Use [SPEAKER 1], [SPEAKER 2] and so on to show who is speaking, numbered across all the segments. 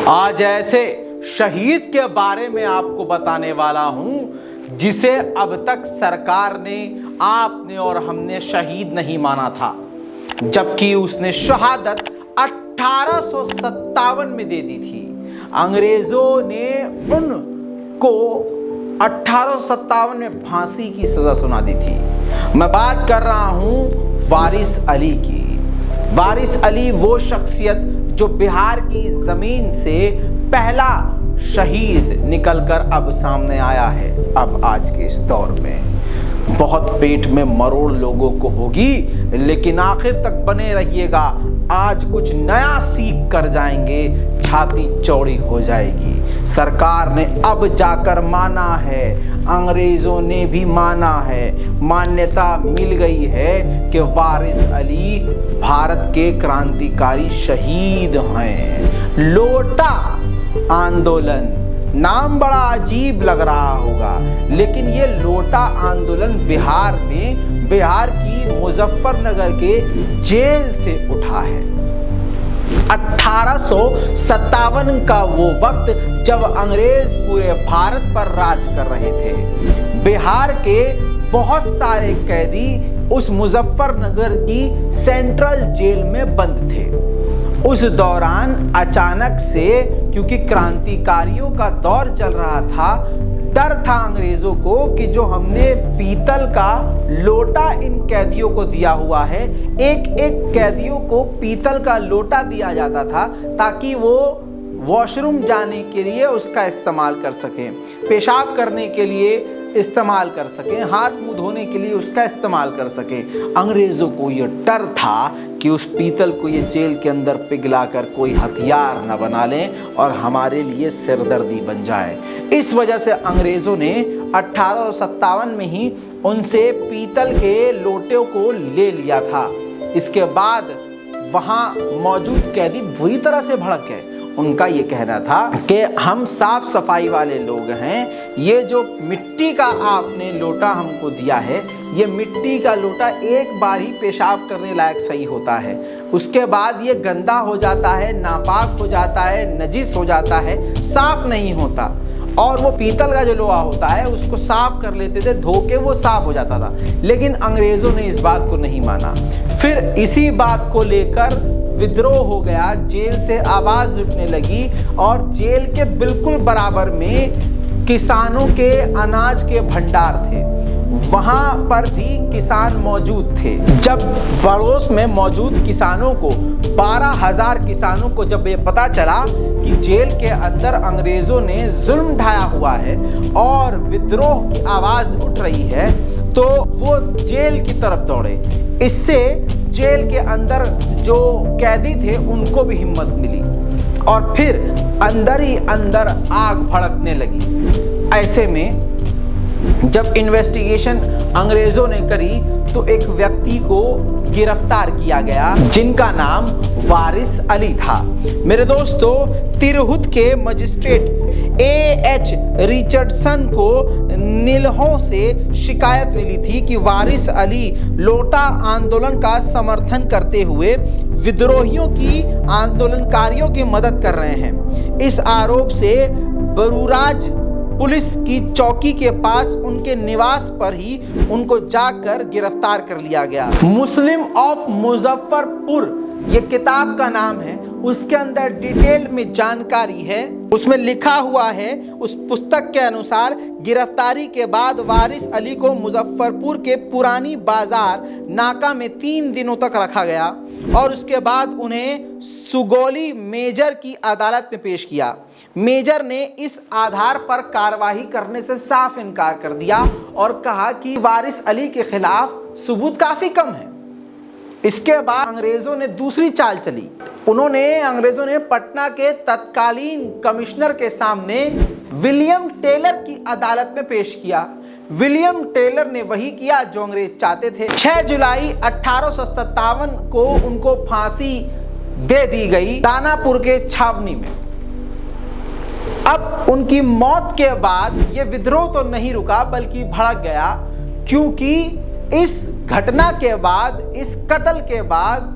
[SPEAKER 1] आज ऐसे शहीद के बारे में आपको बताने वाला हूं जिसे अब तक सरकार ने, आपने और हमने शहीद नहीं माना था, जबकि उसने शहादत 1857 में दे दी थी। अंग्रेजों ने उनको 1857 में फांसी की सजा सुना दी थी। मैं बात कर रहा हूं वारिस अली की। वारिस अली वो शख्सियत जो बिहार की जमीन से पहला शहीद निकलकर अब सामने आया है। अब आज के इस दौर में बहुत पेट में मरोड़ लोगों को होगी, लेकिन आखिर तक बने रहिएगा। आज कुछ नया सीख कर जाएंगे, छाती चौड़ी हो जाएगी। सरकार ने अब जाकर माना है, अंग्रेजों ने भी माना है, मान्यता मिल गई है कि वारिस अली भारत के क्रांतिकारी शहीद हैं। लोटा आंदोलन, नाम बड़ा अजीब लग रहा होगा, लेकिन ये लोटा आंदोलन बिहार की मुजफ्फरनगर के जेल से उठा है। 1857 का वो वक्त जब अंग्रेज पूरे भारत पर राज कर रहे थे। बिहार के बहुत सारे कैदी उस मुजफ्फरनगर की सेंट्रल जेल में बंद थे। उस दौरान अचानक से, क्योंकि क्रांतिकारियों का दौर चल रहा था, डर था अंग्रेजों को कि जो हमने पीतल का लोटा इन कैदियों को दिया हुआ है, एक एक कैदियों को पीतल का लोटा दिया जाता था ताकि वो वॉशरूम जाने के लिए उसका इस्तेमाल कर सकें, पेशाब करने के लिए इस्तेमाल कर सकें, हाथ मुंह धोने के लिए उसका इस्तेमाल कर सकें। अंग्रेजों को यह डर था कि उस पीतल को ये जेल के अंदर पिघलाकर कोई हथियार न बना लें और हमारे लिए सिरदर्दी बन जाए। इस वजह से अंग्रेजों ने 1857 में ही उनसे पीतल के लोटे को ले लिया था। इसके बाद वहां मौजूद कैदी बुरी तरह से भड़क गए। उनका ये कहना था कि हम साफ सफाई वाले लोग हैं, ये जो मिट्टी का आपने लोटा हमको दिया है, ये मिट्टी का लोटा एक बार ही पेशाब करने लायक सही होता है, उसके बाद ये गंदा हो जाता है, नापाक हो जाता है, नजिस हो जाता है, साफ नहीं होता। और वो पीतल का जो लोहा होता है उसको साफ कर लेते थे, धो के वो साफ हो जाता था। लेकिन अंग्रेजों ने इस बात को नहीं माना। फिर इसी बात को लेकर विद्रोह हो गया, जेल से आवाज उठने लगी और जेल के बिल्कुल बराबर में किसानों के अनाज के भंडार थे, वहां पर भी किसान मौजूद थे। जब पड़ोस में मौजूद किसानों को, 12,000 किसानों को जब ये पता चला कि जेल के अंदर अंग्रेजों ने जुल्म ढाया हुआ है और विद्रोह की आवाज उठ रही है, तो वो जेल की तरफ दौड़े। इससे जेल के अंदर जो कैदी थे उनको भी हिम्मत मिली और फिर अंदर ही अंदर आग भड़कने लगी। ऐसे में जब इन्वेस्टिगेशन अंग्रेजों ने करी तो एक व्यक्ति को गिरफ्तार किया गया जिनका नाम वारिस अली था। मेरे दोस्तों, तिरहुत के मजिस्ट्रेट A.H. रिचर्डसन को नीलहों से शिकायत मिली थी कि वारिस अली लोटा आंदोलन का समर्थन करते हुए विद्रोहियों की, आंदोलनकारियों की मदद कर रहे हैं। इस आरोप से बरूराज पुलिस की चौकी के पास उनके निवास पर ही उनको जाकर गिरफ्तार कर लिया गया। मुस्लिम ऑफ मुजफ्फरपुर ये किताब का नाम है, उसके अंदर डिटेल में जानकारी है। उसमें लिखा हुआ है, उस पुस्तक के अनुसार गिरफ्तारी के बाद वारिस अली को मुजफ्फरपुर के पुरानी बाजार नाका में 3 दिनों तक रखा गया और उसके बाद उन्हें सुगौली मेजर की अदालत में पेश किया। मेजर ने इस आधार पर कार्रवाई करने से साफ इनकार कर दिया और कहा कि वारिस अली के खिलाफ सबूत काफी कम है। इसके बाद अंग्रेजों ने दूसरी चाल चली। अंग्रेजों ने पटना के तत्कालीन कमिश्नर के सामने विलियम टेलर की अदालत में पेश किया। विलियम टेलर ने वही किया जो अंग्रेज चाहते थे। 6 जुलाई 1857 को उनको फांसी दे दी गई दानापुर के छावनी में। अब उनकी मौत के बाद ये विद्रोह तो नहीं रुका बल्कि भड़क गया, क्योंकि इस घटना के बाद, इस कत्ल के बाद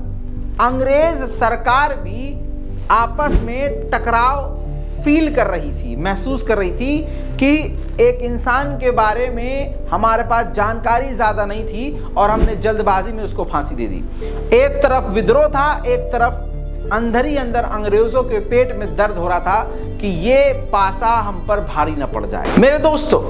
[SPEAKER 1] अंग्रेज सरकार भी आपस में टकराव फील कर रही थी, महसूस कर रही थी कि एक इंसान के बारे में हमारे पास जानकारी ज़्यादा नहीं थी और हमने जल्दबाजी में उसको फांसी दे दी। एक तरफ विद्रोह था, एक तरफ अंदर ही अंदर अंग्रेजों के पेट में दर्द हो रहा था कि ये पासा हम पर भारी न पड़ जाए। मेरे दोस्तों,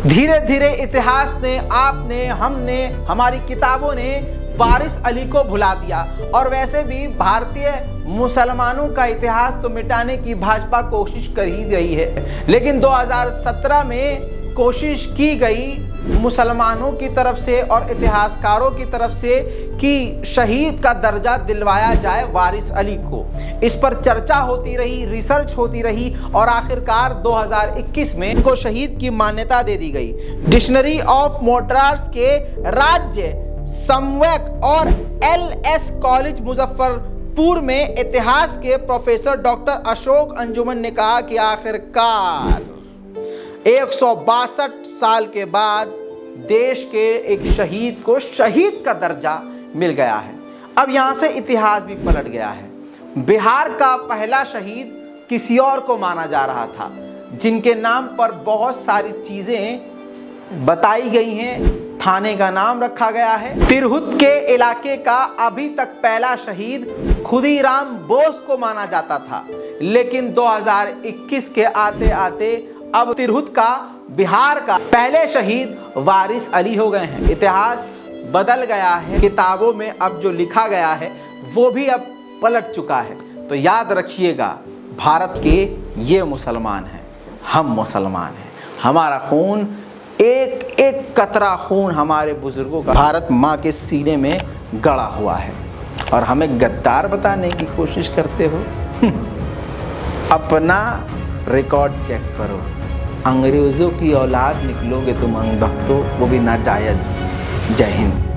[SPEAKER 1] धीरे धीरे इतिहास ने, आपने, हमने, हमारी किताबों ने वारिस अली को भुला दिया और वैसे भी भारतीय मुसलमानों का इतिहास तो मिटाने की भाजपा कोशिश कर ही रही है, लेकिन 2017 में कोशिश की गई मुसलमानों की तरफ से और इतिहासकारों की तरफ से कि शहीद का दर्जा दिलवाया जाए वारिस अली को। इस पर चर्चा होती रही, रिसर्च होती रही और आखिरकार 2021 में इनको शहीद की मान्यता दे दी गई। डिक्शनरी ऑफ मद्रास के राज्य समवैक और LS कॉलेज मुजफ्फरपुर में इतिहास के प्रोफेसर डॉक्टर अशोक अंजुमन ने कहा कि आखिरकार 162 साल के बाद देश के एक शहीद को शहीद का दर्जा मिल गया है। अब यहां से इतिहास भी पलट गया है। बिहार का पहला शहीद किसी और को माना जा रहा था, जिनके नाम पर बहुत सारी चीजें बताई गई हैं, थाने का नाम रखा गया है। तिरहुत के इलाके का अभी तक पहला शहीद खुदीराम बोस को माना जाता था, लेकिन 2021 के आते आते अब तिरहुत का, बिहार का पहले शहीद वारिस अली हो गए हैं। इतिहास बदल गया है, किताबों में अब जो लिखा गया है वो भी अब पलट चुका है। तो याद रखिएगा, भारत के ये मुसलमान हैं, हम मुसलमान हैं। हमारा खून, एक एक कतरा खून हमारे बुजुर्गों का भारत माँ के सीने में गड़ा हुआ है और हमें गद्दार बताने की कोशिश करते हो। अपना रिकॉर्ड चेक करो। अंग्रेजों की औलाद निकलोगे तुम अंधभक्तों, वो भी नाजायज। जय हिंद।